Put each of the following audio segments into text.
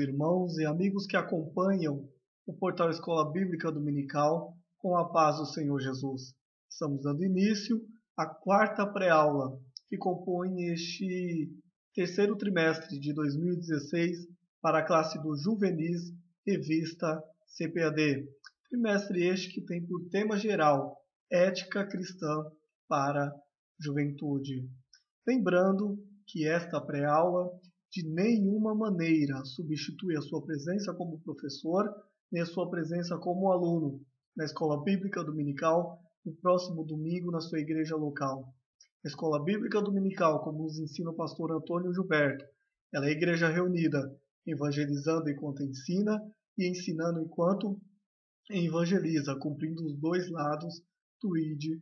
irmãos e amigos que acompanham o portal Escola Bíblica Dominical, com a paz do Senhor Jesus. Estamos dando início à quarta pré-aula, que compõe este terceiro trimestre de 2016 para a classe do Juvenis, revista CPAD. Trimestre este que tem por tema geral Ética Cristã para Juventude. Lembrando que esta pré-aula de nenhuma maneira substitui a sua presença como professor, nem a sua presença como aluno na Escola Bíblica Dominical no próximo domingo na sua igreja local. A Escola Bíblica Dominical, como nos ensina o pastor Antônio Gilberto, ela é a igreja reunida, evangelizando enquanto ensina e ensinando enquanto evangeliza, cumprindo os dois lados do ID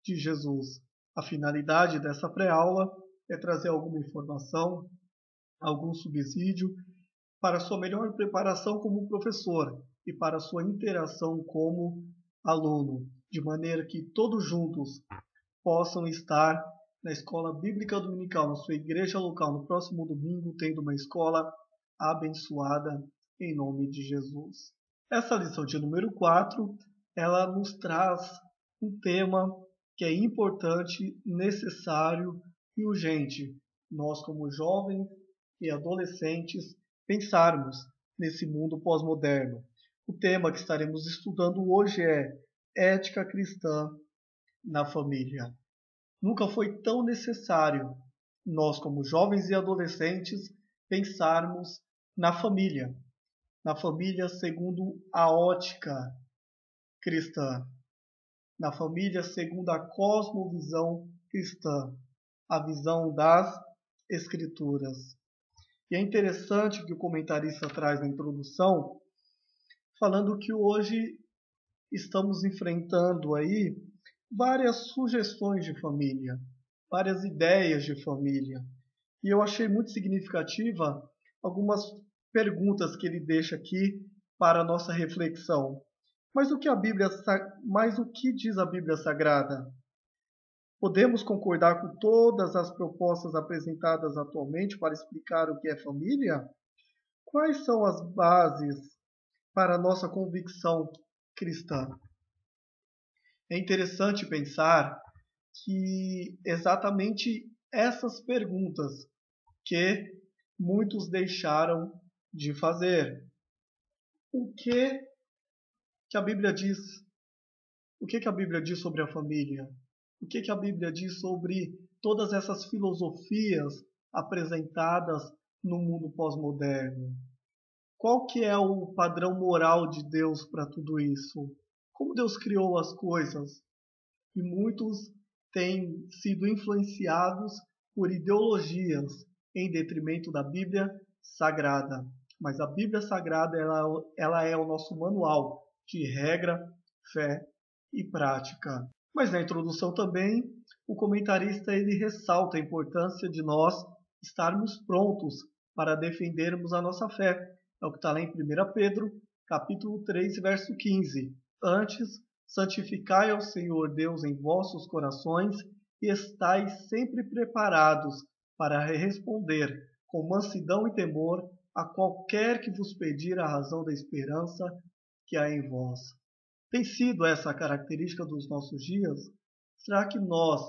de Jesus. A finalidade dessa pré-aula é trazer alguma informação, algum subsídio para sua melhor preparação como professor e para sua interação como aluno, de maneira que todos juntos possam estar na Escola Bíblica Dominical, na sua igreja local, no próximo domingo, tendo uma escola abençoada em nome de Jesus. Essa lição de número 4, ela nos traz um tema que é importante, necessário e urgente. Nós, como jovens e adolescentes, pensarmos nesse mundo pós-moderno. O tema que estaremos estudando hoje é Ética Cristã na Família. Nunca foi tão necessário nós, como jovens e adolescentes, pensarmos na família segundo a ótica cristã, na família segundo a cosmovisão cristã, a visão das Escrituras. E é interessante que o comentarista traz na introdução, falando que hoje estamos enfrentando aí várias sugestões de família, várias ideias de família. E eu achei muito significativa algumas perguntas que ele deixa aqui para a nossa reflexão. Mas o que diz a Bíblia Sagrada? Podemos concordar com todas as propostas apresentadas atualmente para explicar o que é família? Quais são as bases para a nossa convicção cristã? É interessante pensar que exatamente essas perguntas que muitos deixaram de fazer. O que a Bíblia diz? O que a Bíblia diz sobre a família? O que a Bíblia diz sobre todas essas filosofias apresentadas no mundo pós-moderno? Qual que é o padrão moral de Deus para tudo isso? Como Deus criou as coisas? E muitos têm sido influenciados por ideologias em detrimento da Bíblia Sagrada. Mas a Bíblia Sagrada ela é o nosso manual de regra, fé e prática. Mas na introdução também, o comentarista ele ressalta a importância de nós estarmos prontos para defendermos a nossa fé. É o que está lá em 1 Pedro, capítulo 3, verso 15. Antes, santificai ao Senhor Deus em vossos corações e estais sempre preparados para responder com mansidão e temor a qualquer que vos pedir a razão da esperança que há em vós. Tem sido essa a característica dos nossos dias? Será que nós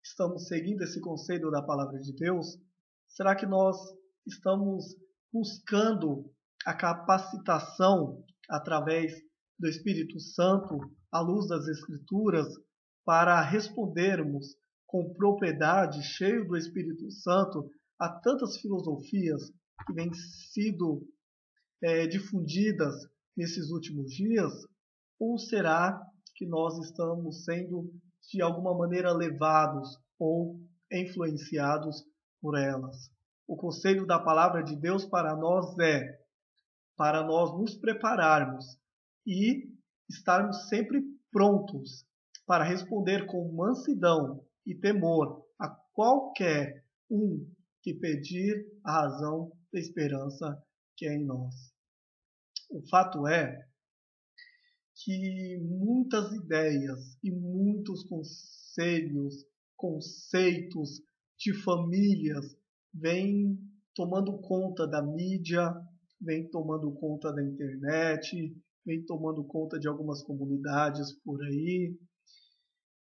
estamos seguindo esse conselho da palavra de Deus? Será que nós estamos buscando a capacitação através do Espírito Santo, à luz das Escrituras, para respondermos com propriedade, cheio do Espírito Santo, a tantas filosofias que vêm sido difundidas nesses últimos dias? Ou será que nós estamos sendo, de alguma maneira, levados ou influenciados por elas? O conselho da palavra de Deus para nós é para nós nos prepararmos e estarmos sempre prontos para responder com mansidão e temor a qualquer um que pedir a razão da esperança que é em nós. O fato é que muitas ideias e muitos conceitos de famílias vêm tomando conta da mídia, vem tomando conta da internet, vem tomando conta de algumas comunidades por aí.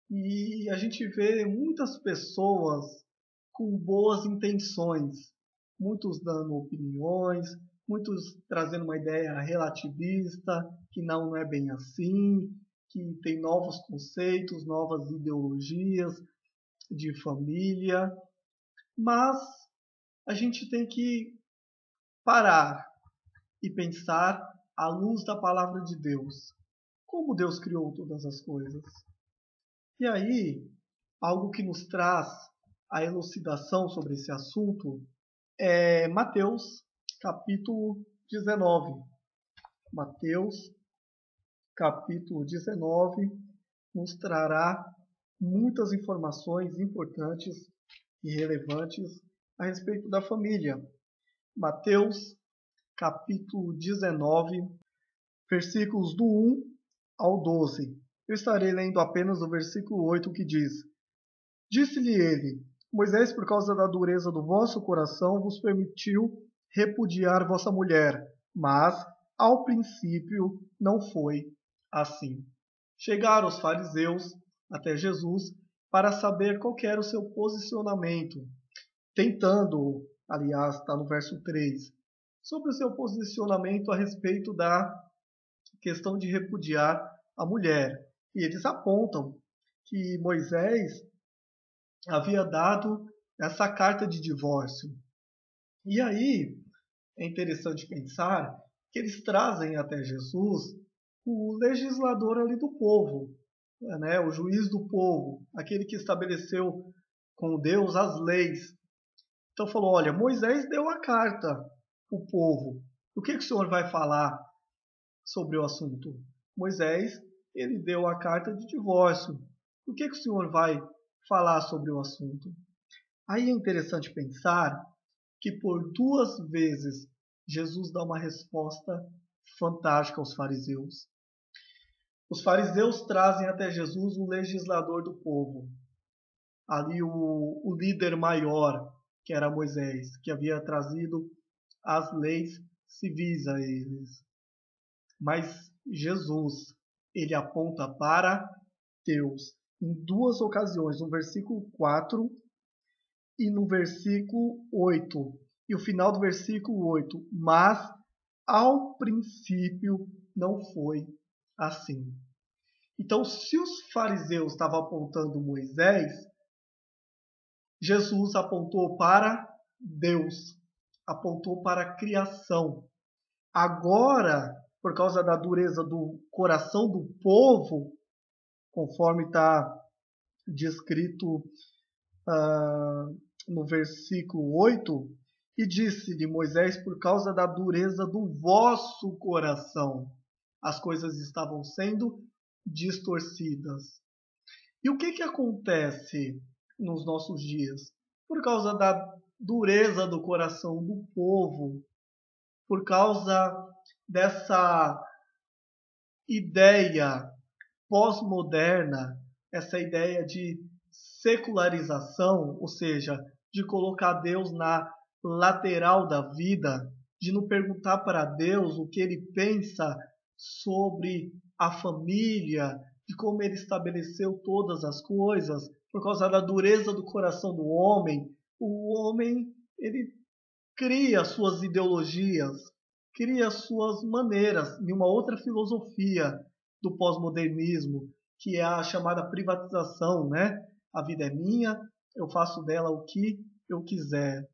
E a gente vê muitas pessoas com boas intenções, muitos dando opiniões, muitos trazendo uma ideia relativista, que não é bem assim, que tem novos conceitos, novas ideologias de família, mas a gente tem que parar e pensar à luz da palavra de Deus. Como Deus criou todas as coisas? E aí, algo que nos traz a elucidação sobre esse assunto é Mateus, capítulo 19. Mateus, capítulo 19, nos trará muitas informações importantes e relevantes a respeito da família. Mateus, capítulo 19, versículos do 1 ao 12. Eu estarei lendo apenas o versículo 8 que diz: Disse-lhe ele: Moisés, por causa da dureza do vosso coração, vos permitiu repudiar vossa mulher, mas ao princípio não foi assim. Chegaram os fariseus até Jesus para saber qual era o seu posicionamento, tentando, aliás, está no verso 3, sobre o seu posicionamento a respeito da questão de repudiar a mulher. E eles apontam que Moisés havia dado essa carta de divórcio. E aí é interessante pensar que eles trazem até Jesus o legislador ali do povo, né? O juiz do povo, aquele que estabeleceu com Deus as leis. Então falou, olha, Moisés deu a carta para o povo. O que o senhor vai falar sobre o assunto? Moisés, ele deu a carta de divórcio. O que o senhor vai falar sobre o assunto? Aí é interessante pensar que por 2 vezes Jesus dá uma resposta fantástica aos fariseus. Os fariseus trazem até Jesus o legislador do povo, ali o líder maior, que era Moisés, que havia trazido as leis civis a eles. Mas Jesus, ele aponta para Deus em 2 ocasiões, no versículo 4 e no versículo 8. E o final do versículo 8, mas ao princípio não foi assim. Então, se os fariseus estavam apontando Moisés, Jesus apontou para Deus, apontou para a criação. Agora, por causa da dureza do coração do povo, conforme está descrito no versículo 8, e disse-lhe Moisés, por causa da dureza do vosso coração, as coisas estavam sendo distorcidas. E o que acontece nos nossos dias? Por causa da dureza do coração do povo, por causa dessa ideia pós-moderna, essa ideia de secularização, ou seja, de colocar Deus na lateral da vida, de não perguntar para Deus o que ele pensa sobre a família, de como ele estabeleceu todas as coisas, por causa da dureza do coração do homem. O homem, ele cria suas ideologias, cria suas maneiras em uma outra filosofia do pós-modernismo, que é a chamada privatização, né? A vida é minha, eu faço dela o que eu quiser.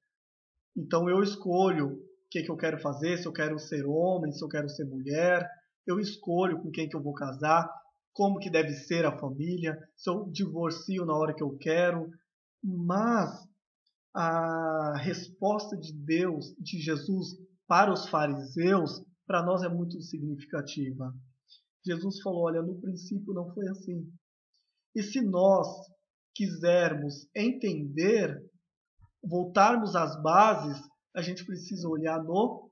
Então eu escolho o que eu quero fazer, se eu quero ser homem, se eu quero ser mulher, eu escolho com quem que eu vou casar, como que deve ser a família, se eu divorcio na hora que eu quero. Mas a resposta de Deus, de Jesus para os fariseus, para nós é muito significativa. Jesus falou, olha, no princípio não foi assim. E se nós quisermos entender, voltarmos às bases, a gente precisa olhar no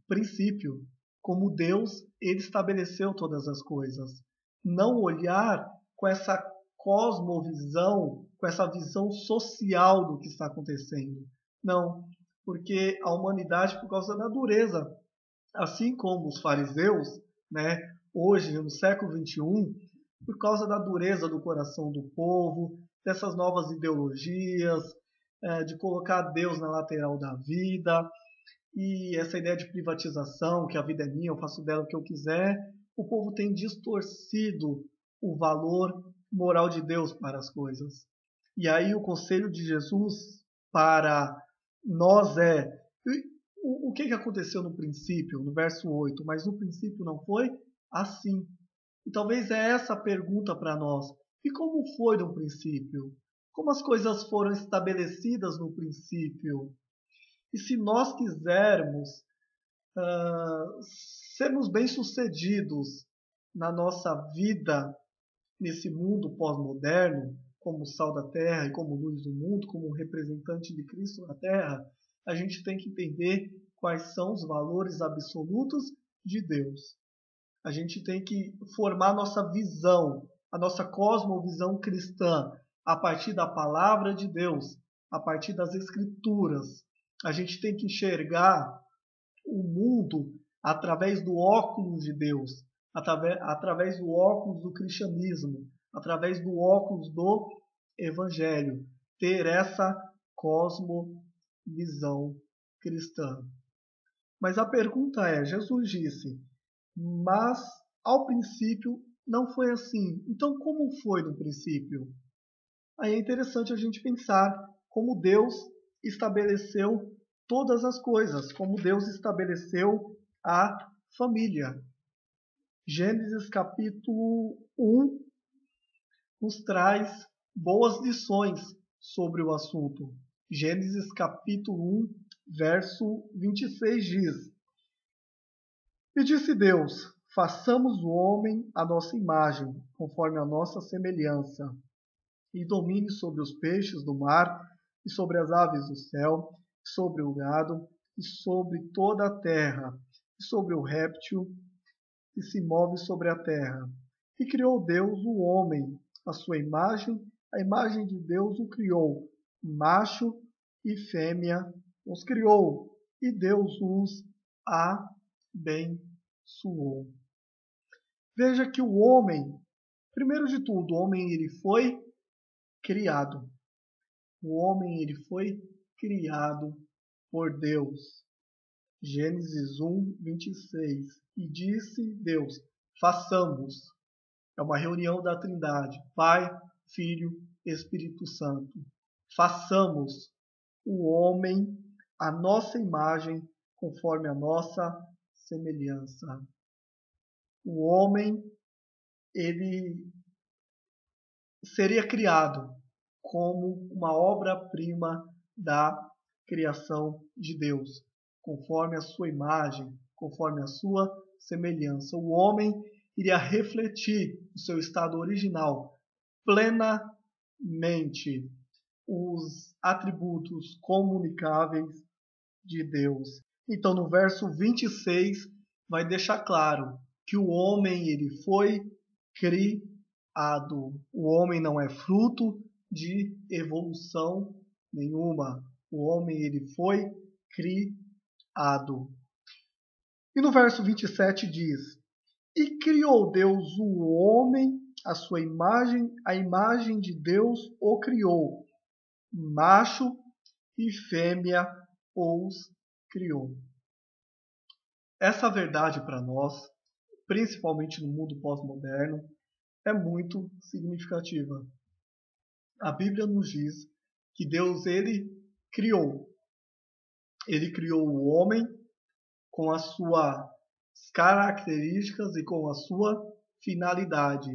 princípio, como Deus, ele estabeleceu todas as coisas. Não olhar com essa cosmovisão, com essa visão social do que está acontecendo. Não, porque a humanidade, por causa da dureza Assim como os fariseus, né, hoje no século XXI, por causa da dureza do coração do povo, dessas novas ideologias, de colocar Deus na lateral da vida, e essa ideia de privatização, que a vida é minha, eu faço dela o que eu quiser, o povo tem distorcido o valor moral de Deus para as coisas. E aí o conselho de Jesus para nós é: o que aconteceu no princípio, no verso 8? Mas no princípio não foi assim. E talvez é essa a pergunta para nós. E como foi no princípio? Como as coisas foram estabelecidas no princípio? E se nós quisermos sermos bem-sucedidos na nossa vida nesse mundo pós-moderno, como sal da terra e como luz do mundo, como representante de Cristo na terra, a gente tem que entender quais são os valores absolutos de Deus. A gente tem que formar nossa visão, a nossa cosmovisão cristã, a partir da palavra de Deus, a partir das Escrituras. A gente tem que enxergar o mundo através do óculos de Deus, através do óculos do cristianismo, através do óculos do Evangelho. Ter essa cosmovisão cristã. Mas a pergunta é: Jesus disse, mas ao princípio não foi assim. Então, como foi no princípio? Aí é interessante a gente pensar como Deus estabeleceu todas as coisas, como Deus estabeleceu a família. Gênesis capítulo 1 nos traz boas lições sobre o assunto. Gênesis capítulo 1, verso 26 diz: E disse Deus, façamos o homem à nossa imagem, conforme a nossa semelhança, e domine sobre os peixes do mar, e sobre as aves do céu, e sobre o gado, e sobre toda a terra, e sobre o réptil que se move sobre a terra. E criou Deus o homem, a sua imagem, a imagem de Deus o criou, macho e fêmea os criou, e Deus os abençoou. Veja que o homem, primeiro de tudo, o homem ele foi criado. O homem ele foi criado por Deus. Gênesis 1, 26. E disse Deus, façamos. É uma reunião da Trindade, Pai, Filho, Espírito Santo. Façamos o homem à nossa imagem, conforme a nossa semelhança. O homem, ele seria criado como uma obra-prima da criação de Deus, conforme a sua imagem, conforme a sua semelhança. O homem iria refletir o seu estado original plenamente, os atributos comunicáveis de Deus. Então, no verso 26, vai deixar claro que o homem ele foi criado. O homem não é fruto de evolução nenhuma. O homem ele foi criado. E no verso 27 diz: E criou Deus o homem, a sua imagem, a imagem de Deus o criou. Macho e fêmea os criou. Essa verdade para nós, principalmente no mundo pós-moderno, é muito significativa. A Bíblia nos diz que Deus ele criou. Ele criou o homem com as suas características e com a sua finalidade.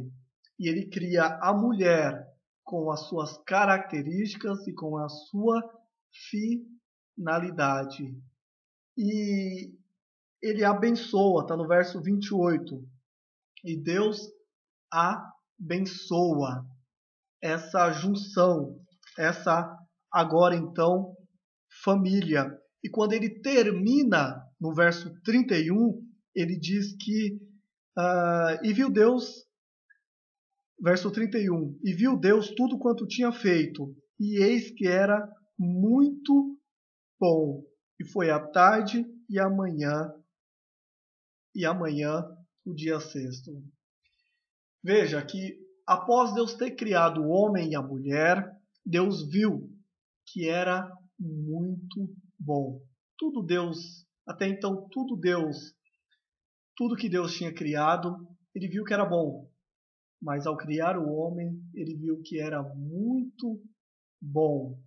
E ele cria a mulher com as suas características e com a sua finalidade. E ele abençoa, está no verso 28. E Deus abençoa essa junção, essa agora então família. E quando ele termina no verso 31, ele diz que e viu Deus, verso 31, e viu Deus tudo quanto tinha feito, e eis que era muito bom. E foi a tarde e a manhã e amanhã o dia sexto. Veja que após Deus ter criado o homem e a mulher, Deus viu que era muito bom. Tudo Deus, até então tudo que Deus tinha criado, ele viu que era bom. Mas ao criar o homem, ele viu que era muito bom.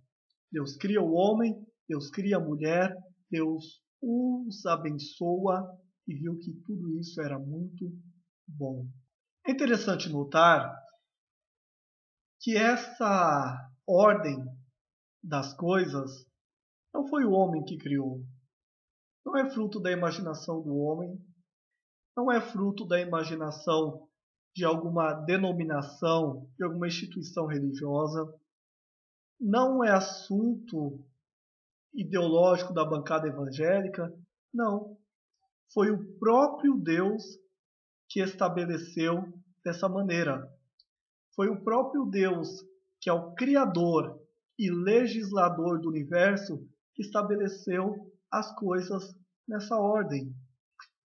Deus cria o homem, Deus cria a mulher, Deus os abençoa e viu que tudo isso era muito bom. É interessante notar que essa ordem das coisas não foi o homem que criou. Não é fruto da imaginação do homem, não é fruto da imaginação de alguma denominação, de alguma instituição religiosa, não é assunto ideológico da bancada evangélica, não. Foi o próprio Deus que estabeleceu dessa maneira. Foi o próprio Deus, que é o Criador e legislador do universo, que estabeleceu as coisas nessa ordem.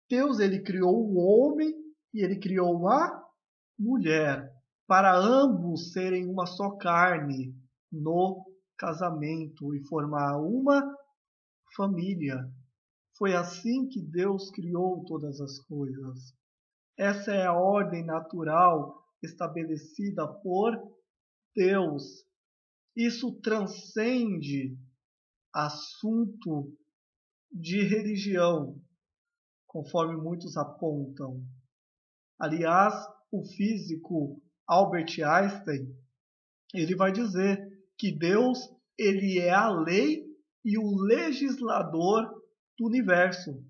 Deus, ele criou o homem e ele criou a mulher, para ambos serem uma só carne no casamento e formar uma família. Foi assim que Deus criou todas as coisas. Essa é a ordem natural estabelecida por Deus. Isso transcende assunto de religião, conforme muitos apontam. Aliás, o físico Albert Einstein, ele vai dizer que Deus, ele é a lei e o legislador do universo.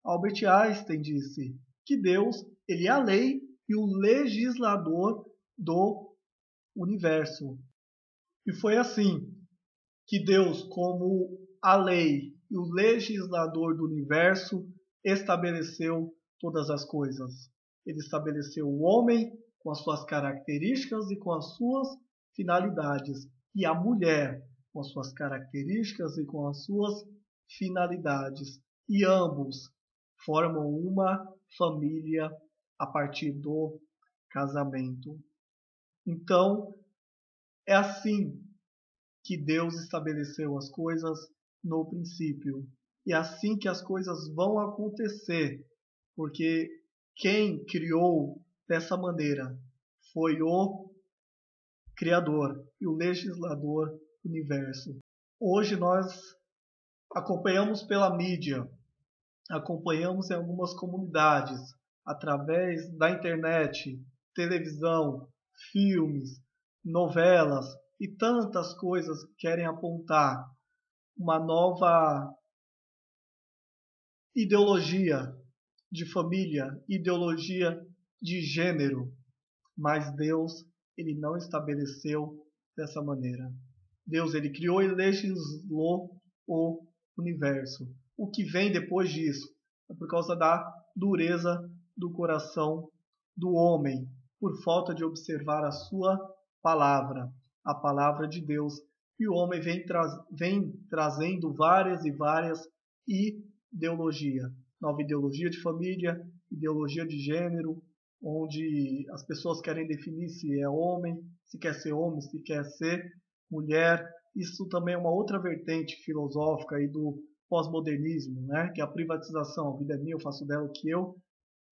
Albert Einstein disse que Deus, ele é a lei e o legislador do universo. E foi assim que Deus, como a lei e o legislador do universo, estabeleceu todas as coisas. Ele estabeleceu o homem com as suas características e com as suas finalidades, e a mulher com as suas características e com as suas finalidades. E ambos formam uma família a partir do casamento. Então, é assim que Deus estabeleceu as coisas no princípio. E é assim que as coisas vão acontecer, porque quem criou dessa maneira foi o Criador e o legislador do universo. Hoje nós acompanhamos pela mídia, acompanhamos em algumas comunidades, através da internet, televisão, filmes, novelas e tantas coisas que querem apontar uma nova ideologia de família, ideologia de gênero. Mas Deus, ele não estabeleceu dessa maneira. Deus, ele criou e legislou o universo. O que vem depois disso é por causa da dureza do coração do homem, por falta de observar a sua palavra, a palavra de Deus. E o homem vem trazendo várias e várias ideologias. Nova ideologia de família, ideologia de gênero, onde as pessoas querem definir se é homem, se quer ser homem, se quer ser mulher. Isso também é uma outra vertente filosófica aí do pós-modernismo, né? Que é a privatização. A vida é minha, eu faço dela o que eu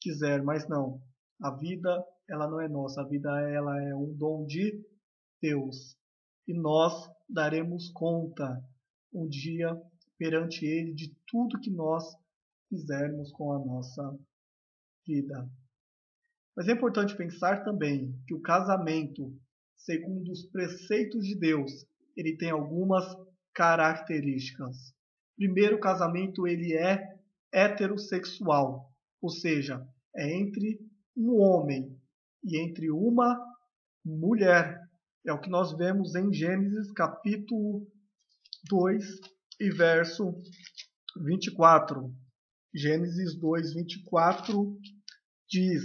quiser, mas não. A vida, ela não é nossa. A vida, ela é um dom de Deus. E nós daremos conta um dia perante Ele de tudo que nós fizermos com a nossa vida. Mas é importante pensar também que o casamento, segundo os preceitos de Deus, ele tem algumas características. Primeiro, o casamento ele é heterossexual, ou seja, é entre um homem e entre uma mulher. É o que nós vemos em Gênesis capítulo 2 e verso 24. Gênesis 2, 24 diz: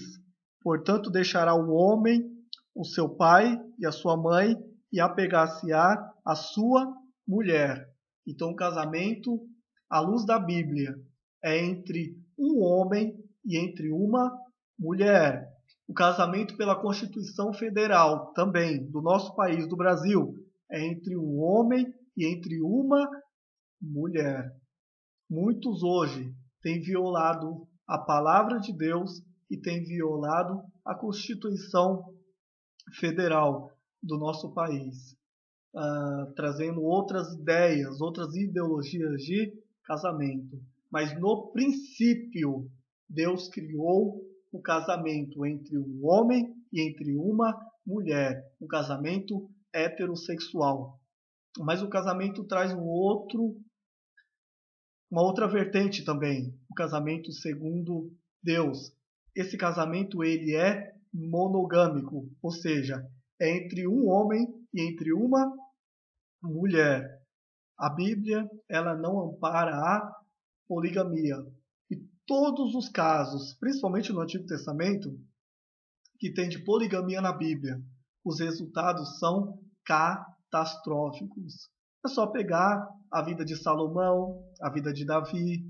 portanto, deixará o homem o seu pai e a sua mãe e apegar-se-á a sua mulher. Então, o casamento, à luz da Bíblia, é entre um homem e entre uma mulher. O casamento pela Constituição Federal, também, do nosso país, do Brasil, é entre um homem e entre uma mulher. Muitos hoje têm violado a palavra de Deus e têm violado a Constituição Federal do nosso país, trazendo outras ideias, outras ideologias de casamento. Mas no princípio, Deus criou o casamento entre um homem e entre uma mulher, um casamento heterossexual. Mas o casamento traz uma outra vertente também, o casamento segundo Deus. Esse casamento ele é monogâmico, ou seja, é entre um homem e entre uma mulher. A Bíblia ela não ampara a poligamia. E todos os casos, principalmente no Antigo Testamento, que tem de poligamia na Bíblia, os resultados são catastróficos. É só pegar a vida de Salomão, a vida de Davi,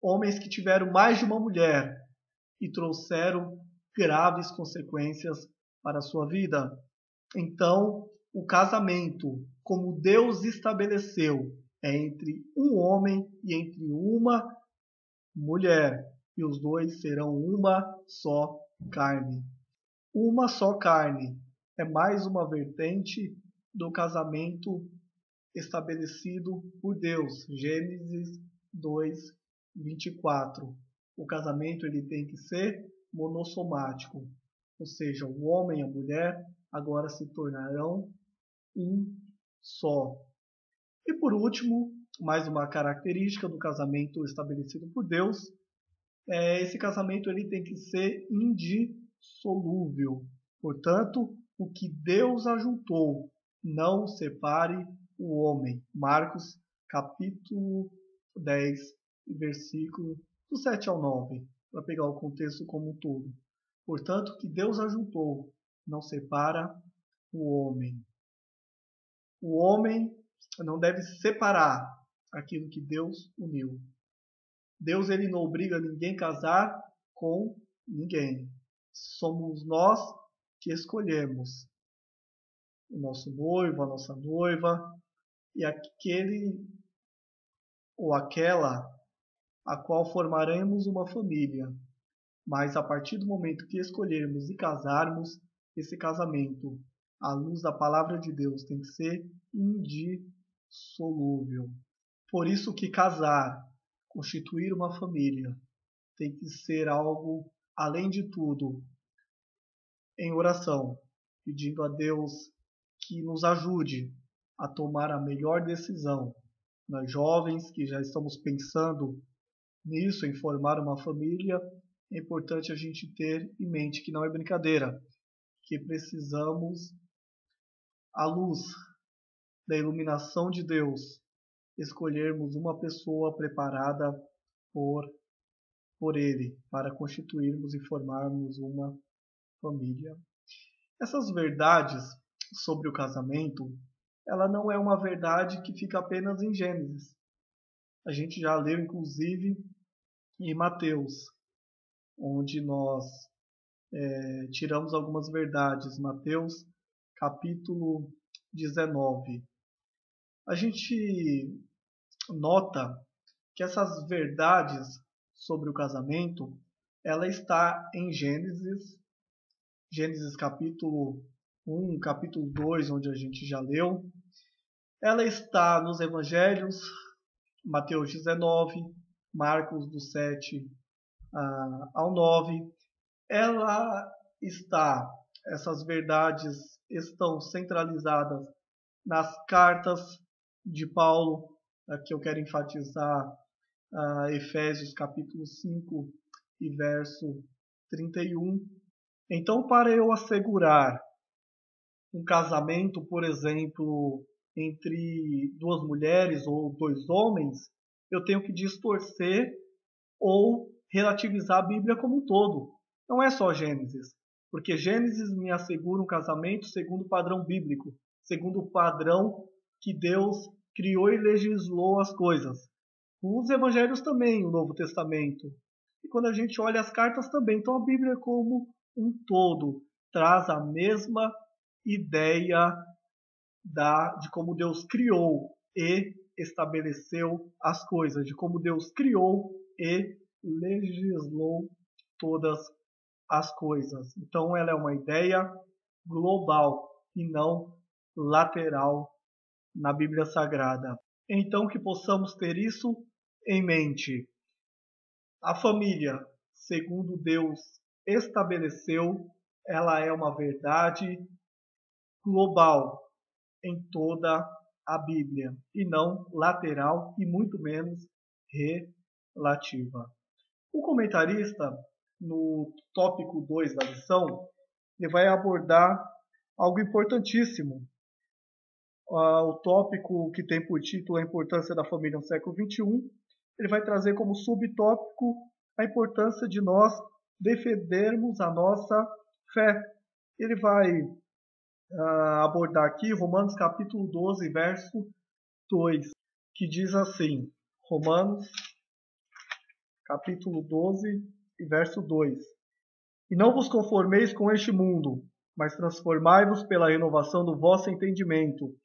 homens que tiveram mais de uma mulher e trouxeram graves consequências para a sua vida. Então, o casamento, como Deus estabeleceu, é entre um homem e entre uma mulher, e os dois serão uma só carne. Uma só carne é mais uma vertente do casamento estabelecido por Deus. Gênesis 2:24. O casamento ele tem que ser monossomático, ou seja, o homem e a mulher agora se tornarão um só. E por último, mais uma característica do casamento estabelecido por Deus, esse casamento ele tem que ser indissolúvel. Portanto, o que Deus ajuntou, não separe o homem. Marcos, capítulo 10, versículo do 7 ao 9, para pegar o contexto como um todo. Portanto, o que Deus ajuntou, não separa o homem. O homem não deve separar aquilo que Deus uniu. Deus ele não obriga ninguém a casar com ninguém. Somos nós que escolhemos o nosso noivo, a nossa noiva e aquele ou aquela a qual formaremos uma família. Mas a partir do momento que escolhermos e casarmos, esse casamento, à luz da palavra de Deus, tem que ser indissolúvel. Por isso que casar, constituir uma família, tem que ser algo, além de tudo, em oração, pedindo a Deus que nos ajude a tomar a melhor decisão. Nós jovens que já estamos pensando nisso, em formar uma família, é importante a gente ter em mente que não é brincadeira, que precisamos, à luz da iluminação de Deus, escolhermos uma pessoa preparada por Ele, para constituirmos e formarmos uma família. Essas verdades sobre o casamento, ela não é uma verdade que fica apenas em Gênesis. A gente já leu, inclusive, em Mateus, onde nós tiramos algumas verdades. Mateus, capítulo 19. A gente nota que essas verdades sobre o casamento, ela está em Gênesis capítulo 1, capítulo 2, onde a gente já leu. Ela está nos evangelhos, Mateus 19, Marcos do 7 ao 9. Essas verdades estão centralizadas nas cartas de Paulo, aqui eu quero enfatizar Efésios capítulo 5 e verso 31. Então, para eu assegurar um casamento, por exemplo, entre duas mulheres ou dois homens, eu tenho que distorcer ou relativizar a Bíblia como um todo. Não é só Gênesis, porque Gênesis me assegura um casamento segundo o padrão bíblico, segundo o padrão que Deus criou e legislou as coisas. Os evangelhos também, o Novo Testamento. E quando a gente olha as cartas também. Então a Bíblia como um todo traz a mesma ideia de como Deus criou e estabeleceu as coisas, de como Deus criou e legislou todas as coisas. Então ela é uma ideia global e não lateral na Bíblia Sagrada. Então que possamos ter isso em mente. A família, segundo Deus estabeleceu, ela é uma verdade global em toda a Bíblia e não lateral e muito menos relativa. O comentarista, no tópico 2 da lição, ele vai abordar algo importantíssimo. O tópico que tem por título a importância da família no século XXI, ele vai trazer como subtópico a importância de nós defendermos a nossa fé. Ele vai abordar aqui Romanos capítulo 12, verso 2, que diz assim, Romanos capítulo 12 e verso 2. E não vos conformeis com este mundo, mas transformai-vos pela renovação do vosso entendimento,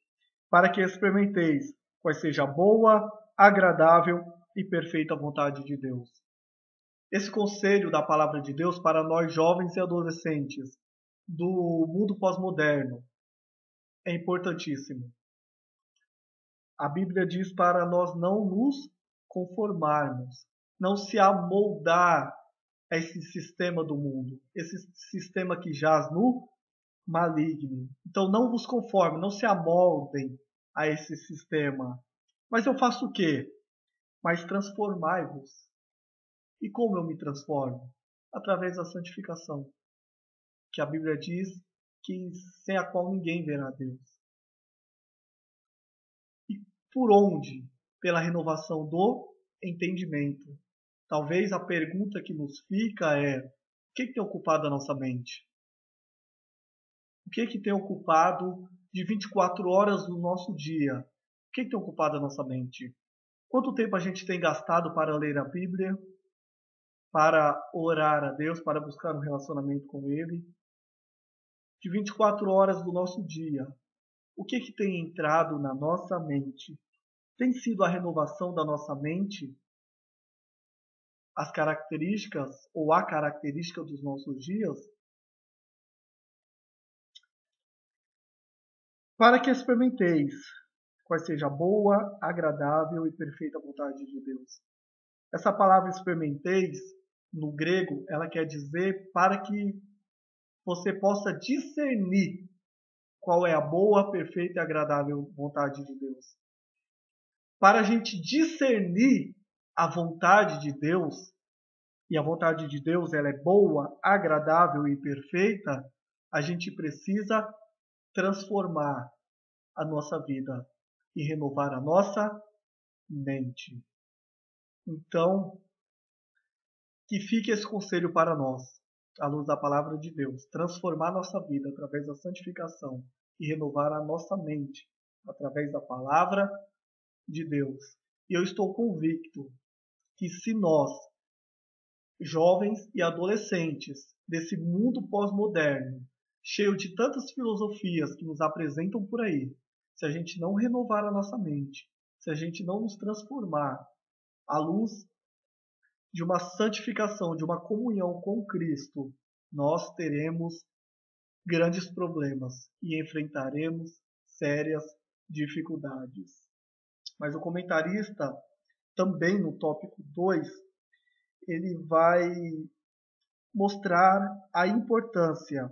para que experimenteis qual seja a boa, agradável e perfeita vontade de Deus. Esse conselho da palavra de Deus para nós jovens e adolescentes do mundo pós-moderno é importantíssimo. A Bíblia diz para nós não nos conformarmos, não se amoldar a esse sistema do mundo, esse sistema que jaz no maligno. Então não vos conformem, não se amoldem a esse sistema. Mas eu faço o quê? Mas transformai-vos. E como eu me transformo? Através da santificação, que a Bíblia diz que sem a qual ninguém verá Deus. E por onde? Pela renovação do entendimento. Talvez a pergunta que nos fica é: o que tem ocupado a nossa mente? O que tem ocupado de 24 horas do nosso dia? O que tem ocupado a nossa mente? Quanto tempo a gente tem gastado para ler a Bíblia, para orar a Deus, para buscar um relacionamento com Ele? De 24 horas do nosso dia, o que tem entrado na nossa mente? Tem sido a renovação da nossa mente as características ou a característica dos nossos dias? Para que experimenteis qual seja a boa, agradável e perfeita vontade de Deus. Essa palavra experimenteis, no grego, ela quer dizer para que você possa discernir qual é a boa, perfeita e agradável vontade de Deus. Para a gente discernir a vontade de Deus, e a vontade de Deus ela é boa, agradável e perfeita, a gente precisa transformar a nossa vida e renovar a nossa mente. Então, que fique esse conselho para nós, à luz da palavra de Deus, transformar nossa vida através da santificação e renovar a nossa mente através da palavra de Deus. E eu estou convicto que se nós, jovens e adolescentes desse mundo pós-moderno, cheio de tantas filosofias que nos apresentam por aí, se a gente não renovar a nossa mente, se a gente não nos transformar à luz de uma santificação, de uma comunhão com Cristo, nós teremos grandes problemas e enfrentaremos sérias dificuldades. Mas o comentarista, também no tópico 2, ele vai mostrar a importância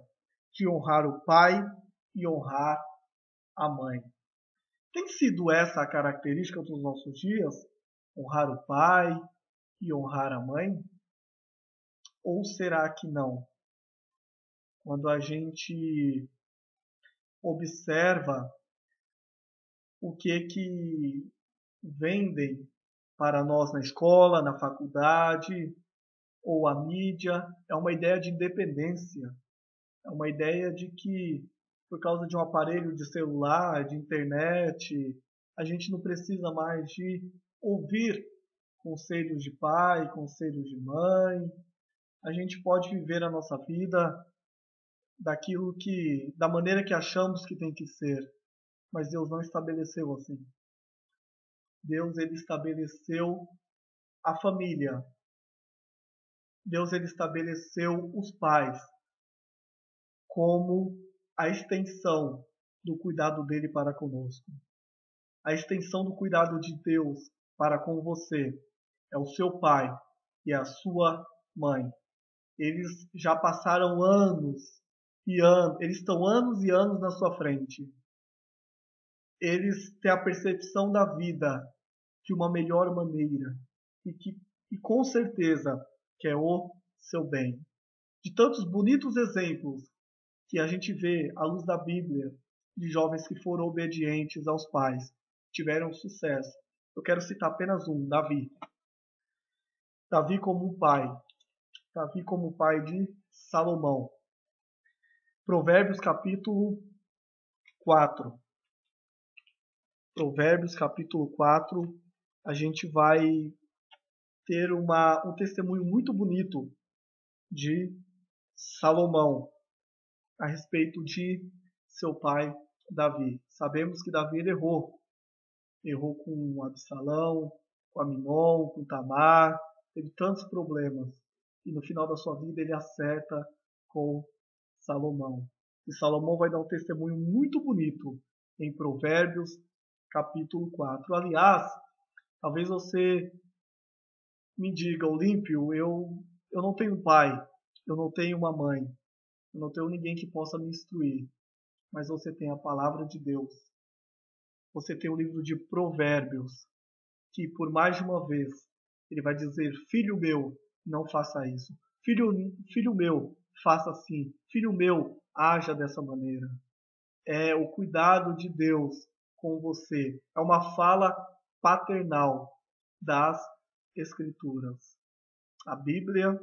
de honrar o pai e honrar a mãe. Tem sido essa a característica dos nossos dias? Honrar o pai e honrar a mãe? Ou será que não? Quando a gente observa o que vendem para nós na escola, na faculdade ou a mídia, é uma ideia de independência. É uma ideia de que, por causa de um aparelho de celular, de internet, a gente não precisa mais de ouvir conselhos de pai, conselhos de mãe. A gente pode viver a nossa vida da maneira que achamos que tem que ser, mas Deus não estabeleceu assim. Deus ele estabeleceu a família. Deus ele estabeleceu os pais como a extensão do cuidado dele para conosco. A extensão do cuidado de Deus para com você é o seu pai e a sua mãe. Eles já passaram anos e anos, eles estão anos e anos na sua frente. Eles têm a percepção da vida de uma melhor maneira e com certeza quer o seu bem. De tantos bonitos exemplos que a gente vê à luz da Bíblia de jovens que foram obedientes aos pais, tiveram sucesso. Eu quero citar apenas um, Davi. Davi como pai. Davi como pai de Salomão. Provérbios capítulo 4. Provérbios capítulo 4, a gente vai ter um testemunho muito bonito de Salomão a respeito de seu pai Davi. Sabemos que Davi errou. Errou com Absalão, com Aminon, com Tamar, teve tantos problemas. E no final da sua vida ele acerta com Salomão. E Salomão vai dar um testemunho muito bonito em Provérbios, capítulo 4. Aliás, talvez você me diga, Olímpio, eu não tenho pai, eu não tenho uma mãe, eu não tenho ninguém que possa me instruir. Mas você tem a palavra de Deus. Você tem o livro de Provérbios, que por mais de uma vez ele vai dizer: filho meu, não faça isso. Filho meu, faça assim. Filho meu, haja dessa maneira. É o cuidado de Deus com você. É uma fala paternal das Escrituras. A Bíblia,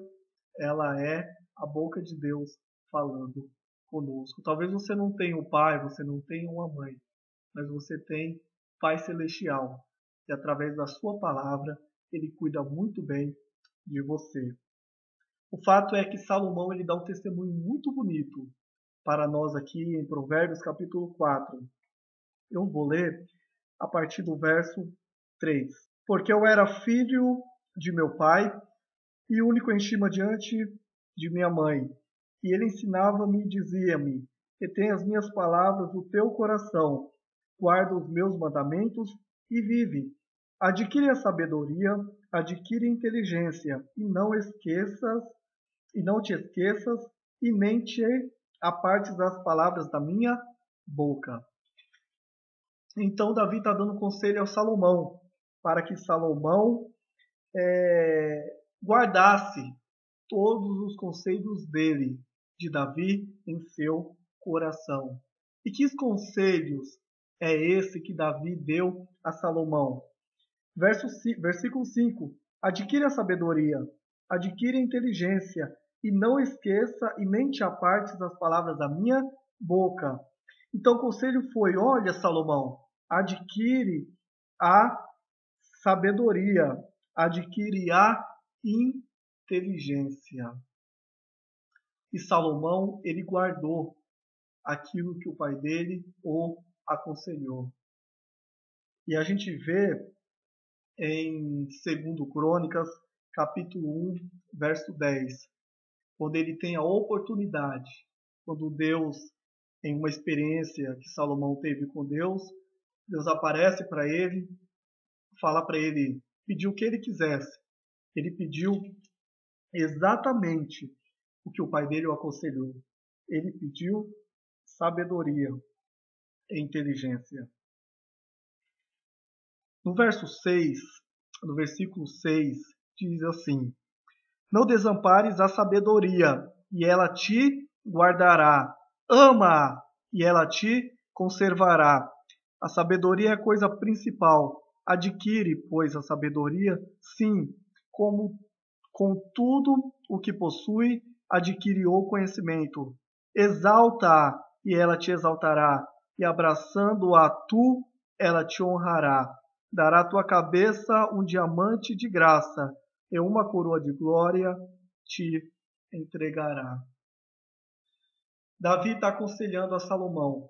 ela é a boca de Deus falando conosco. Talvez você não tenha um pai, você não tenha uma mãe, mas você tem Pai Celestial. E através da sua palavra, ele cuida muito bem de você. O fato é que Salomão ele dá um testemunho muito bonito para nós aqui em Provérbios capítulo 4. Eu vou ler a partir do verso 3. Porque eu era filho de meu pai e único em estima diante de minha mãe. E ele ensinava-me e dizia-me: retém as minhas palavras no teu coração, guarda os meus mandamentos e vive. Adquire a sabedoria, adquire a inteligência, e não te esqueças, e nem te apartes das palavras da minha boca. Então Davi está dando conselho a Salomão, para que Salomão guardasse todos os conselhos dele, de Davi, em seu coração. E que conselhos é esse que Davi deu a Salomão? Versículo 5. Adquire a sabedoria, adquire a inteligência, e não esqueça e nem te apartes das palavras da minha boca. Então o conselho foi: olha, Salomão, adquire a sabedoria, adquire a inteligência. E Salomão, ele guardou aquilo que o pai dele o aconselhou. E a gente vê em 2 Crônicas, capítulo 1, verso 10, quando ele tem a oportunidade, quando Deus, em uma experiência que Salomão teve com Deus, Deus aparece para ele, fala para ele, pediu o que ele quisesse. Ele pediu exatamente o que o pai dele o aconselhou. Ele pediu sabedoria e inteligência. No versículo 6, diz assim: não desampares a sabedoria, e ela te guardará. Ama-a, e ela te conservará. A sabedoria é a coisa principal. Adquire, pois, a sabedoria, sim, como com tudo o que possui, adquire o conhecimento. Exalta-a, e ela te exaltará, e abraçando-a ela te honrará. Dará à tua cabeça um diamante de graça, e uma coroa de glória te entregará. Davi está aconselhando a Salomão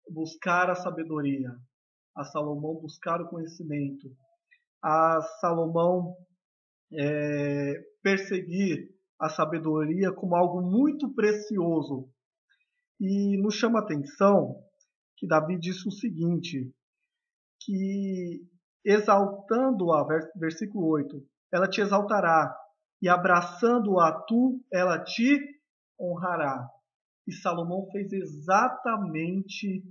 buscar a sabedoria, a Salomão buscar o conhecimento, a Salomão perseguir a sabedoria como algo muito precioso. E nos chama a atenção que Davi disse o seguinte, que exaltando-a, versículo 8, ela te exaltará, e abraçando-a tu, ela te honrará. E Salomão fez exatamente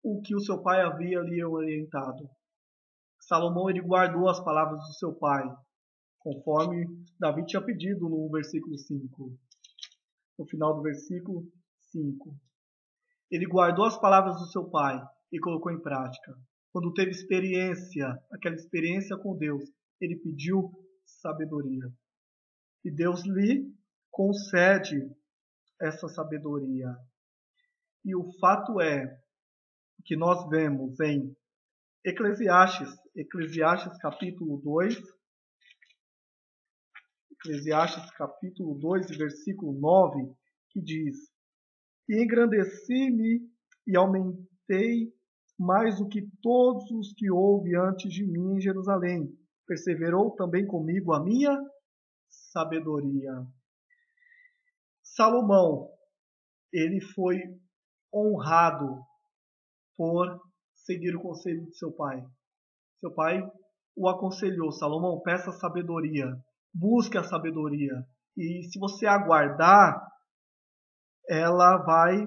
o que o seu pai havia lhe orientado. Salomão ele guardou as palavras do seu pai, conforme Davi tinha pedido no versículo 5. No final do versículo 5. Ele guardou as palavras do seu pai e colocou em prática. Quando teve aquela experiência com Deus, ele pediu sabedoria. E Deus lhe concede essa sabedoria. E o fato é que nós vemos em Eclesiastes capítulo 2, Eclesiastes capítulo 2, versículo 9, que diz: E engrandeci-me e aumentei mais do que todos os que houve antes de mim em Jerusalém. Perseverou também comigo a minha sabedoria. Salomão, ele foi honrado por seguir o conselho de seu pai. Seu pai o aconselhou: Salomão, peça sabedoria, busque a sabedoria. E se você aguardar, ela vai,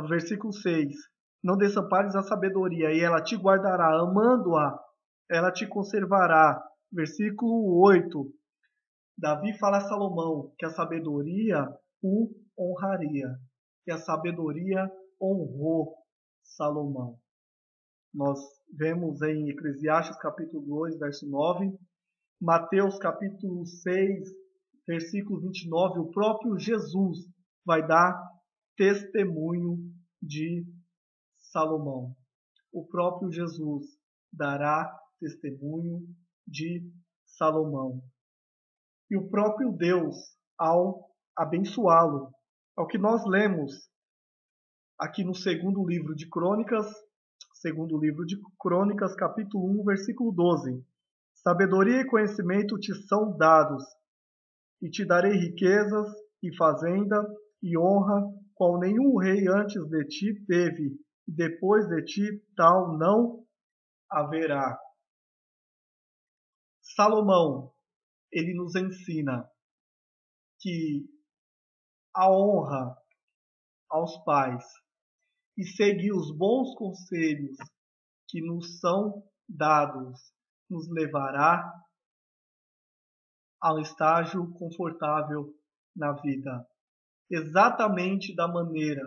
versículo 6, não desampares a sabedoria, e ela te guardará, amando-a, ela te conservará. Versículo 8, Davi fala a Salomão que a sabedoria o honraria, que a sabedoria honrou Salomão. Nós vemos em Eclesiastes capítulo 2, verso 9, Mateus capítulo 6, versículo 29, o próprio Jesus vai dar testemunho de Salomão. O próprio Jesus dará testemunho de Salomão. E o próprio Deus, ao abençoá-lo, ao que nós lemos aqui no segundo livro de Crônicas, capítulo 1, versículo 12. Sabedoria e conhecimento te são dados, e te darei riquezas e fazenda e honra, qual nenhum rei antes de ti teve, e depois de ti tal não haverá. Salomão, ele nos ensina que a honra aos pais e seguir os bons conselhos que nos são dados nos levará a um estágio confortável na vida. Exatamente da maneira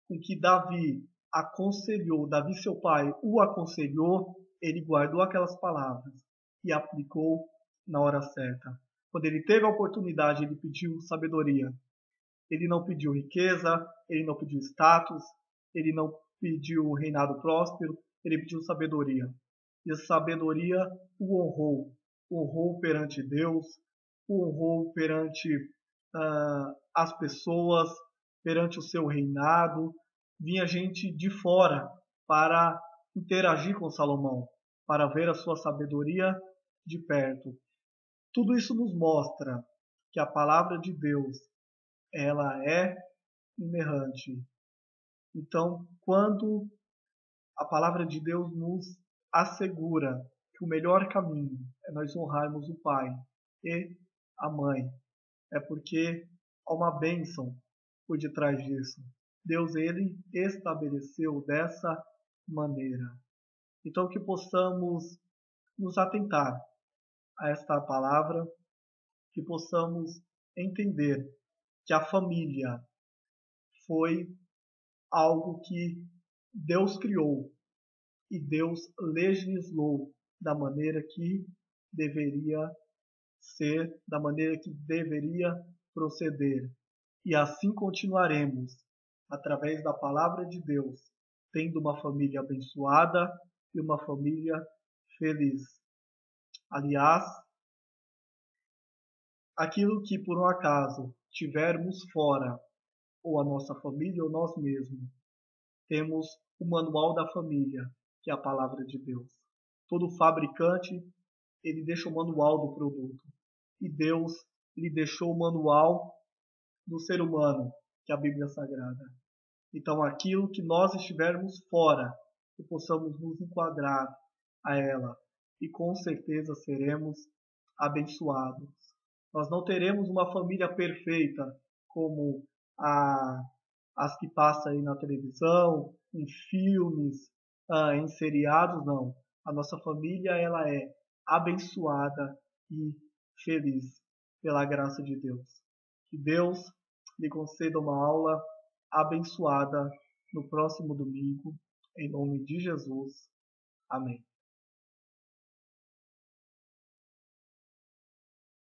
com que Davi seu pai, o aconselhou, ele guardou aquelas palavras e aplicou na hora certa. Quando ele teve a oportunidade, ele pediu sabedoria. Ele não pediu riqueza, ele não pediu status, ele não pediu reinado próspero, ele pediu sabedoria. E a sabedoria o honrou perante Deus, o honrou perante as pessoas, perante o seu reinado. Vinha gente de fora para interagir com Salomão, para ver a sua sabedoria de perto. Tudo isso nos mostra que a palavra de Deus, ela é inerrante. Então, quando a palavra de Deus nos assegura que o melhor caminho é nós honrarmos o pai e a mãe, é porque há uma bênção por detrás disso. Deus, ele estabeleceu dessa maneira. Então, que possamos nos atentar a esta palavra, que possamos entender que a família foi algo que Deus criou e Deus legislou da maneira que deveria ser, da maneira que deveria proceder. E assim continuaremos, através da palavra de Deus, tendo uma família abençoada e uma família feliz. Aliás, aquilo que por um acaso tivermos fora, ou a nossa família ou nós mesmos, temos o manual da família, que é a palavra de Deus. Todo fabricante, ele deixa o manual do produto. E Deus lhe deixou o manual do ser humano, que é a Bíblia Sagrada. Então, aquilo que nós estivermos fora, que possamos nos enquadrar a ela, e com certeza seremos abençoados. Nós não teremos uma família perfeita como as que passam aí na televisão, em filmes, em seriados, não. A nossa família ela é abençoada e feliz pela graça de Deus. Que Deus lhe conceda uma aula abençoada no próximo domingo, em nome de Jesus. Amém.